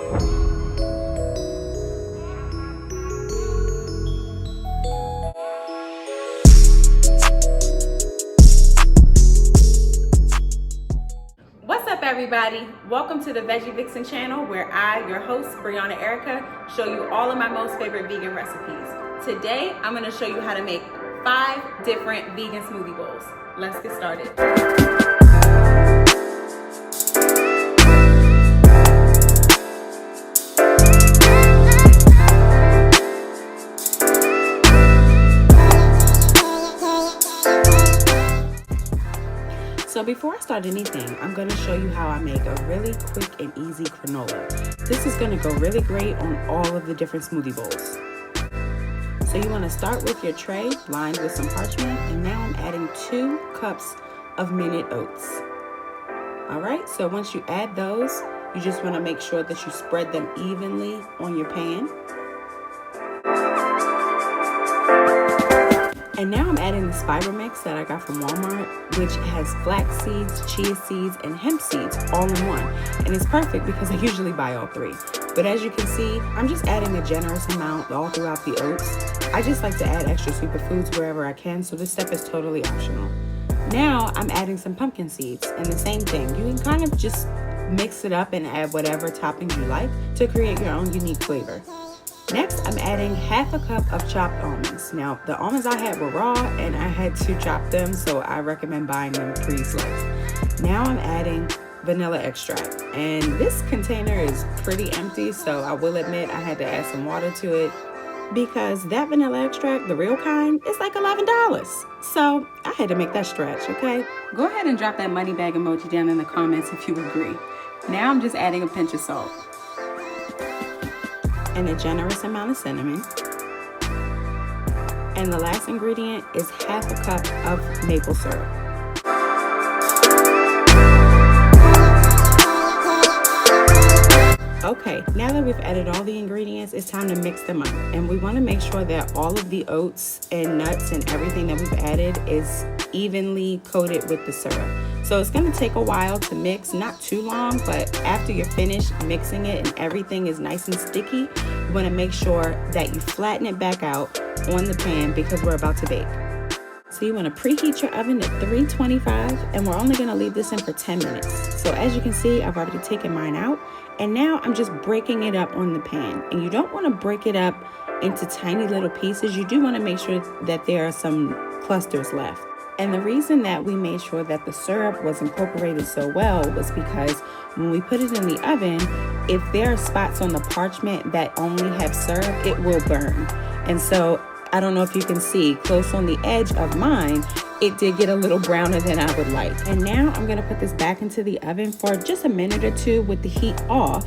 What's up, everybody? Welcome to the Veggie Vixen channel, where I, your host, Brianna Erica, show you all of my most favorite vegan recipes. Today, I'm going to show you how to make 5 different vegan smoothie bowls. Let's get started. So before I start anything, I'm going to show you how I make a really quick and easy granola. This is going to go really great on all of the different smoothie bowls. So you want to start with your tray lined with some parchment, and now I'm adding 2 cups of minute oats. Alright, so once you add those, you just want to make sure that you spread them evenly on your pan. And now I'm adding the spider mix that I got from Walmart, which has flax seeds, chia seeds, and hemp seeds all in one. And it's perfect because I usually buy all 3. But as you can see, I'm just adding a generous amount all throughout the oats. I just like to add extra superfoods wherever I can, so this step is totally optional. Now I'm adding some pumpkin seeds, and the same thing. You can kind of just mix it up and add whatever toppings you like to create your own unique flavor. Next, I'm adding half a cup of chopped almonds. Now, the almonds I had were raw and I had to chop them, so I recommend buying them pre-sliced. Now I'm adding vanilla extract, and this container is pretty empty, so I will admit I had to add some water to it because that vanilla extract, the real kind, is like $11. So I had to make that stretch, okay? Go ahead and drop that money bag emoji down in the comments if you agree. Now I'm just adding a pinch of salt and a generous amount of cinnamon. And the last ingredient is half a cup of maple syrup. Okay, now that we've added all the ingredients, it's time to mix them up. And we want to make sure that all of the oats and nuts and everything that we've added is evenly coated with the syrup. So it's going to take a while to mix, not too long, but after you're finished mixing it and everything is nice and sticky, you want to make sure that you flatten it back out on the pan because we're about to bake. So you want to preheat your oven at 325, and we're only going to leave this in for 10 minutes. So as you can see, I've already taken mine out, and now I'm just breaking it up on the pan. And you don't want to break it up into tiny little pieces. You do want to make sure that there are some clusters left. And the reason that we made sure that the syrup was incorporated so well was because when we put it in the oven, if there are spots on the parchment that only have syrup, it will burn. And so I don't know if you can see close on the edge of mine, it did get a little browner than I would like. And now I'm going to put this back into the oven for just a minute or 2 with the heat off,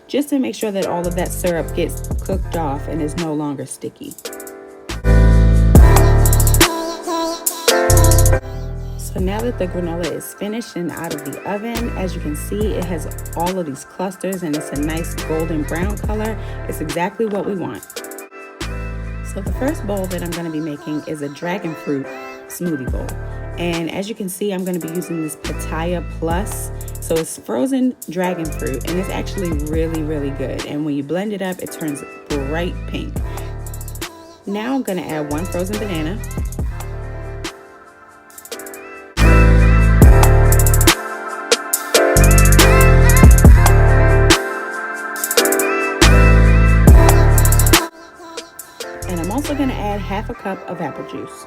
just to make sure that all of that syrup gets cooked off and is no longer sticky. So now that the granola is finished and out of the oven, as you can see, it has all of these clusters and it's a nice golden brown color. It's exactly what we want. So the first bowl that I'm going to be making is a dragon fruit smoothie bowl. And as you can see, I'm going to be using this Pitaya Plus. So it's frozen dragon fruit, and it's actually really, really good. And when you blend it up, it turns bright pink. Now I'm going to add 1 frozen banana. And I'm also going to add half a cup of apple juice.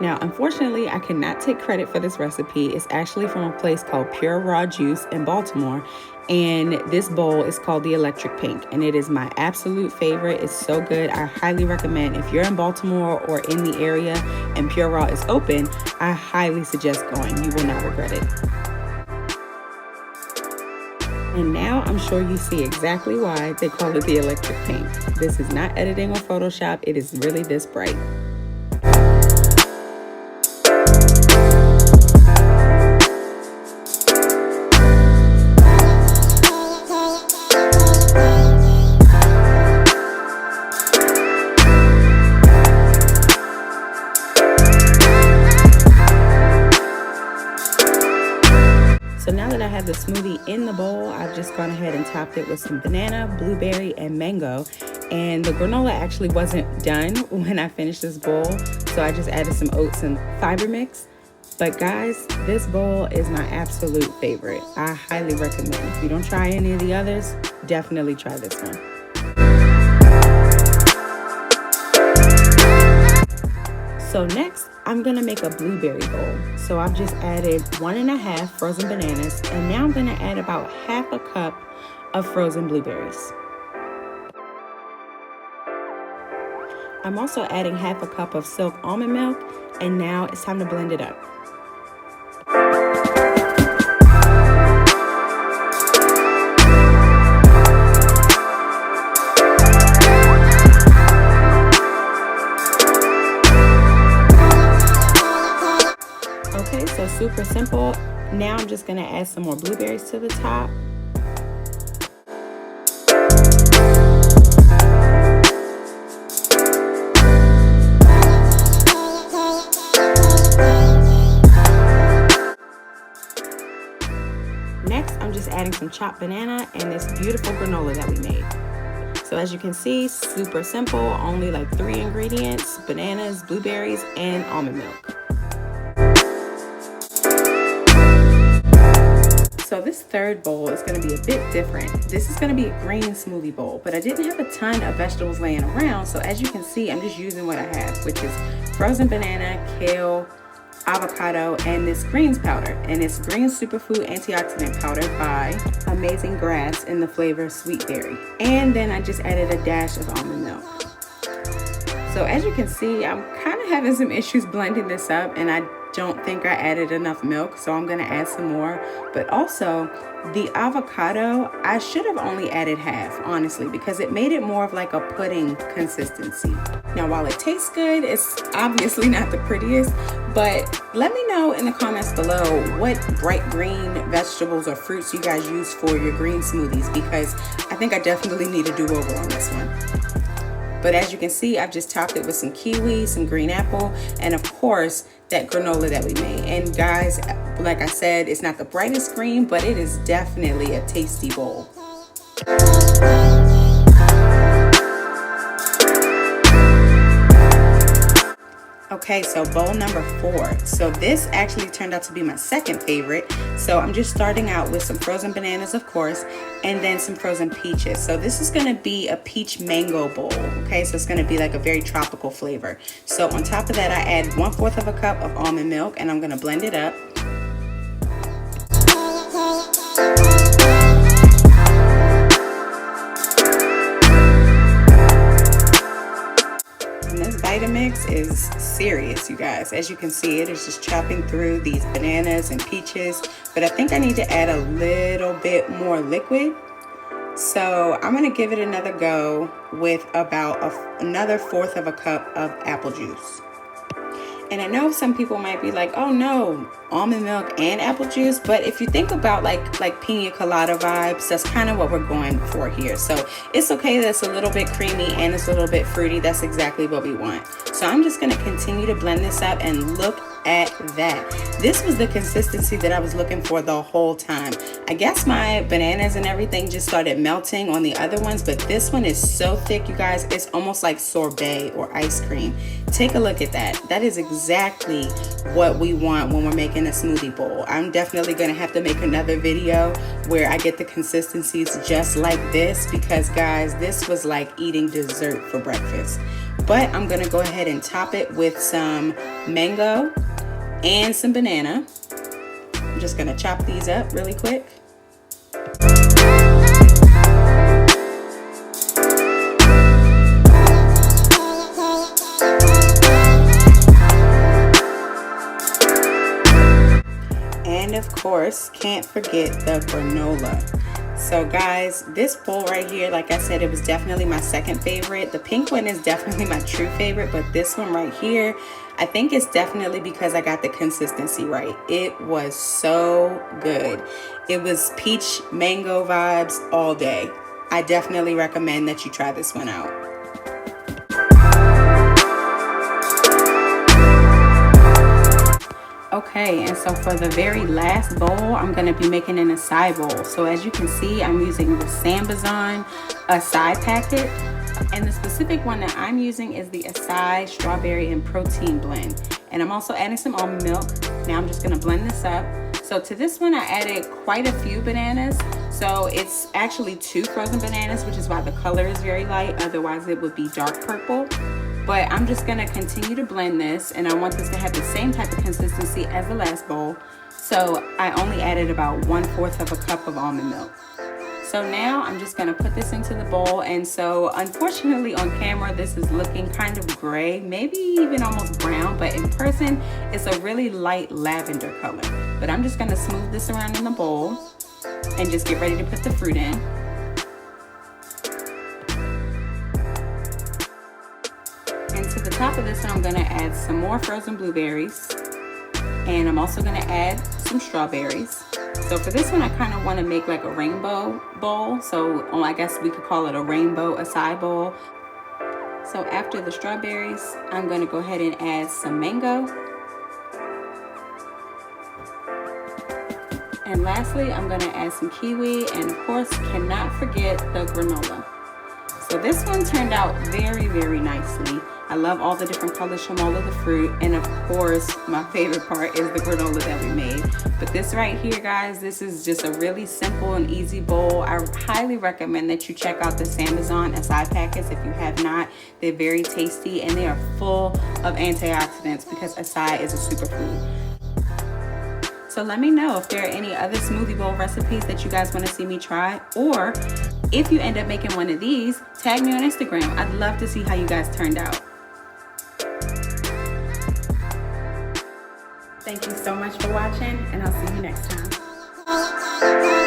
Now, unfortunately, I cannot take credit for this recipe. It's actually from a place called Pure Raw Juice in Baltimore. And this bowl is called the Electric Pink. And it is my absolute favorite. It's so good. I highly recommend, if you're in Baltimore or in the area and Pure Raw is open, I highly suggest going. You will not regret it. And now I'm sure you see exactly why they call it the Electric Pink. This is not editing or Photoshop. It is really this bright. have the smoothie in the bowl, I've just gone ahead and topped it with some banana, blueberry, and mango. And the granola actually wasn't done when I finished this bowl, so I just added some oats and fiber mix. But guys, this bowl is my absolute favorite. I highly recommend. If you don't try any of the others, definitely try this one. So next, I'm gonna make a blueberry bowl. So I've just added 1.5 frozen bananas, and now I'm gonna add about half a cup of frozen blueberries. I'm also adding half a cup of silk almond milk, and now it's time to blend it up. Okay, so super simple. Now I'm just gonna add some more blueberries to the top. Next, I'm just adding some chopped banana and this beautiful granola that we made. So as you can see, super simple, only like 3 ingredients: bananas, blueberries, and almond milk. So this third bowl is going to be a bit different. This is going to be a green smoothie bowl, but I didn't have a ton of vegetables laying around. So as you can see, I'm just using what I have, which is frozen banana, kale, avocado, and this greens powder. And it's green superfood antioxidant powder by Amazing Grass in the flavor sweet berry. And then I just added a dash of almond milk. So as you can see, I'm kind of having some issues blending this up, and I don't think I added enough milk, so I'm gonna add some more. But also the avocado, I should have only added half, honestly, because it made it more of like a pudding consistency. Now, while it tastes good, it's obviously not the prettiest, but let me know in the comments below what bright green vegetables or fruits you guys use for your green smoothies, because I think I definitely need a do-over on this one. But as you can see, I've just topped it with some kiwi, some green apple, and of course, that granola that we made. And guys, like I said, it's not the brightest green, but it is definitely a tasty bowl. Okay, so bowl number 4. So this actually turned out to be my second favorite. So I'm just starting out with some frozen bananas, of course, and then some frozen peaches. So this is gonna be a peach mango bowl, okay? So it's gonna be like a very tropical flavor. So on top of that, I add 1/4 of a cup of almond milk, and I'm gonna blend it up. Vitamix is serious, you guys. As you can see, it is just chopping through these bananas and peaches, but I think I need to add a little bit more liquid. So I'm gonna give it another go with about another 1/4 of a cup of apple juice. And I know some people might be like, oh no, almond milk and apple juice. But if you think about like pina colada vibes, that's kind of what we're going for here. So it's okay that it's a little bit creamy and it's a little bit fruity. That's exactly what we want. So I'm just gonna continue to blend this up, and look at that. This was the consistency that I was looking for the whole time. I guess my bananas and everything just started melting on the other ones, but this one is so thick, you guys. It's almost like sorbet or ice cream. Take a look at that. That is exactly what we want when we're making a smoothie bowl. I'm definitely gonna have to make another video where I get the consistencies just like this, because guys, this was like eating dessert for breakfast. But I'm gonna go ahead and top it with some mango and some banana. I'm just gonna chop these up really quick. And of course, can't forget the granola. So guys, this bowl right here, like I said, it was definitely my second favorite. The pink one is definitely my true favorite, but this one right here, I think it's definitely because I got the consistency right. It was so good. It was peach mango vibes all day. I definitely recommend that you try this one out. Okay, and so for the very last bowl, I'm going to be making an acai bowl. So as you can see, I'm using the Sambazon acai packet. And the specific one that I'm using is the acai strawberry and protein blend. And I'm also adding some almond milk. Now I'm just going to blend this up. So to this one, I added quite a few bananas. So it's actually 2 frozen bananas, which is why the color is very light. Otherwise, it would be dark purple. But I'm just gonna continue to blend this, and I want this to have the same type of consistency as the last bowl. So I only added about 1/4 of a cup of almond milk. So now I'm just gonna put this into the bowl. And so unfortunately on camera, this is looking kind of gray, maybe even almost brown, but in person, it's a really light lavender color. But I'm just gonna smooth this around in the bowl and just get ready to put the fruit in. And to the top of this one, I'm gonna add some more frozen blueberries. And I'm also gonna add some strawberries. So for this one, I kind of wanna make like a rainbow bowl. So I guess we could call it a rainbow acai bowl. So after the strawberries, I'm gonna go ahead and add some mango. And lastly, I'm gonna add some kiwi, and of course, cannot forget the granola. So this one turned out very, very nicely. I love all the different colors from all of the fruit. And of course, my favorite part is the granola that we made. But this right here, guys, this is just a really simple and easy bowl. I highly recommend that you check out the Sambazon acai packets if you have not. They're very tasty and they are full of antioxidants because acai is a superfood. So let me know if there are any other smoothie bowl recipes that you guys want to see me try, or if you end up making one of these, tag me on Instagram. I'd love to see how you guys turned out. Thank you so much for watching, and I'll see you next time.